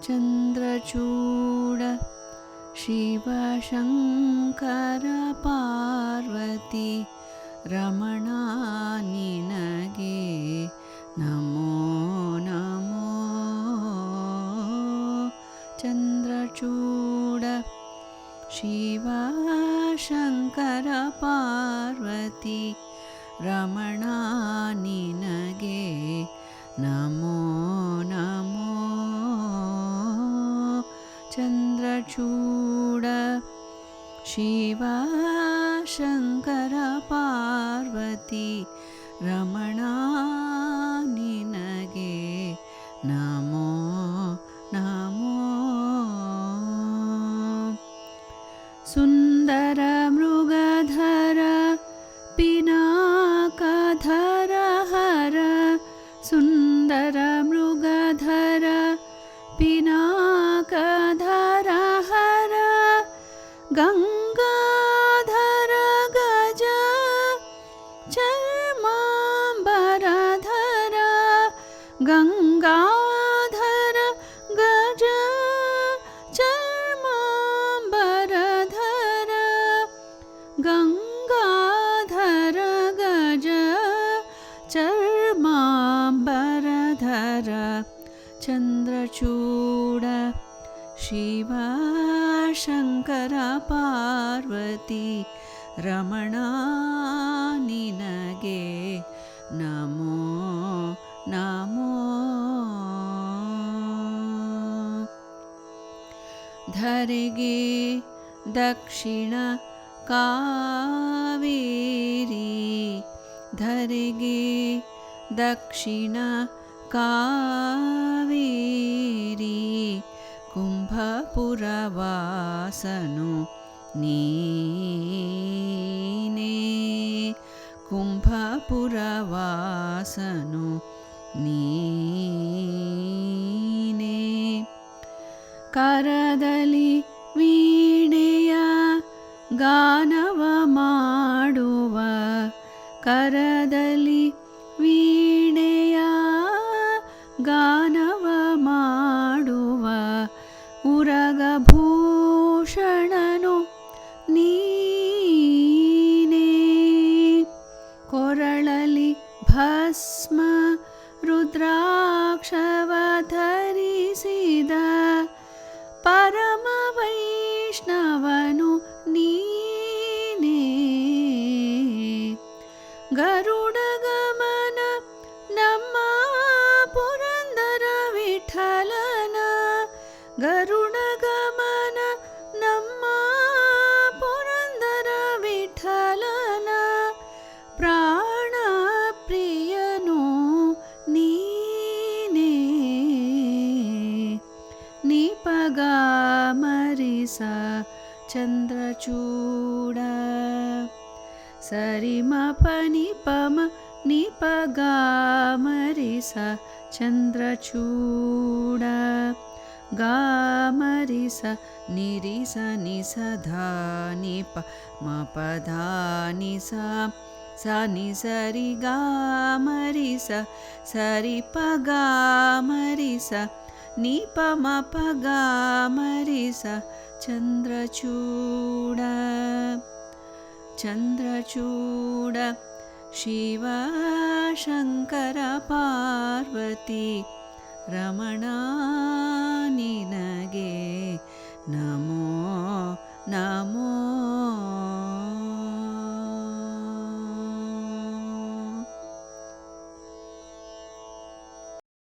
ಚಂದ್ರಚೂಡ ಶಿವ ಶಂಕರ ಪಾರ್ವತಿ ರಮಣ ನಿನಗೆ ನಮೋ ನಮೋ. ಚಂದ್ರಚೂಡ ಶಿವ ಶಂಕರ ಪಾರ್ವತಿ ರಮಣ ನಿನಗೆ ನಮೋ ನಮೋ. ಚಂದ್ರಚೂಡ ಶಿವ ಶಂಕರ ಪಾರ್ವತಿ ರಮಣ ನಿನಗೆ ನಮೋ ನಮೋ. ಸುಂದರ ಮೃಗಧರ ಪಿನಾಕಧರ ಹರ ಸುಂದರ ಮೃಗಧರ ಪಿನಾಕಧರ ಹರ ಗಂಗಾಧರ ಗಜ ಚರ್ಮಾಂಬರಧರ ಗಂಗಾಧರ ಗಜ ಚರ್ಮಾಂಬರಧರ ಗಂಗಾಧರ ಗಜ ಚರ್ಮಾಂಬರಧರ. ಚಂದ್ರಚೂಡ ಶಿವ ಶಂಕರ ಪಾರ್ವತಿ ರಮಣ ನಿನಗೆ ನಮೋ ನಮೋ. ಧರೆಗೆ ದಕ್ಷಿಣ ಕಾವೇರಿ ಧರೆಗೆ ದಕ್ಷಿಣ ಕಾವೇರಿ ಕುಂಭಪುರವಾಸನು ನೀನೇ ಕುಂಭಪುರವಾಸನು ನೀನೇ. ಕರದಲ್ಲಿ ವೀಣೆಯ ಗಾನವ ಮಾಡುವ ಕರದಲ್ಲಿ ವೀಣೆಯ ಗಾನವ ಮಾಡುವ ಉರಗಭೂಷಣನು ನೀನೇ. ಕೊರಳಲಿ ಭಸ್ಮ ರುದ್ರಾಕ್ಷವ ಧರಿಸಿದ ಪರಮ ವೈಷ್ಣವನು ನೀನೇ. ಗರುಡ ಗಮನ ನಮ್ಮ ಪುರಂದರ ವಿಠಲನ ಗರುಡ ಗಮನ ನಮ್ಮ ಪುರಂದರ ವಿಠಲನ ಪ್ರಾಣ ಪ್ರಿಯನು ನೀನೇ. ನಿಪಗ ಮರಿಸ ಚಂದ್ರಚೂಡ ಸರಿ ಮಪ ನಿಪಮ ನಿಪಗ ಮರಿಸ ಚಂದ್ರಚೂಡ ಗಾಮರಿಸ ನಿರಿಸ ನಿಸ ಧಾ ನಿಪ ಮಪಧ ನಿಸ ಸ ನಿಸರಿ ಗಾಮರಿಸ ಸರಿ ಪಗ ಮರಿಸ ನಿಪ ಮಪ ಗಾಮರಿಸ ಚಂದ್ರಚೂಡ. ಚಂದ್ರಚೂಡ ಶಿವ ಶಂಕರ ಪಾರ್ವತಿ ರಮಣ ನಿನಗೆ ನಮೋ ನಮೋ.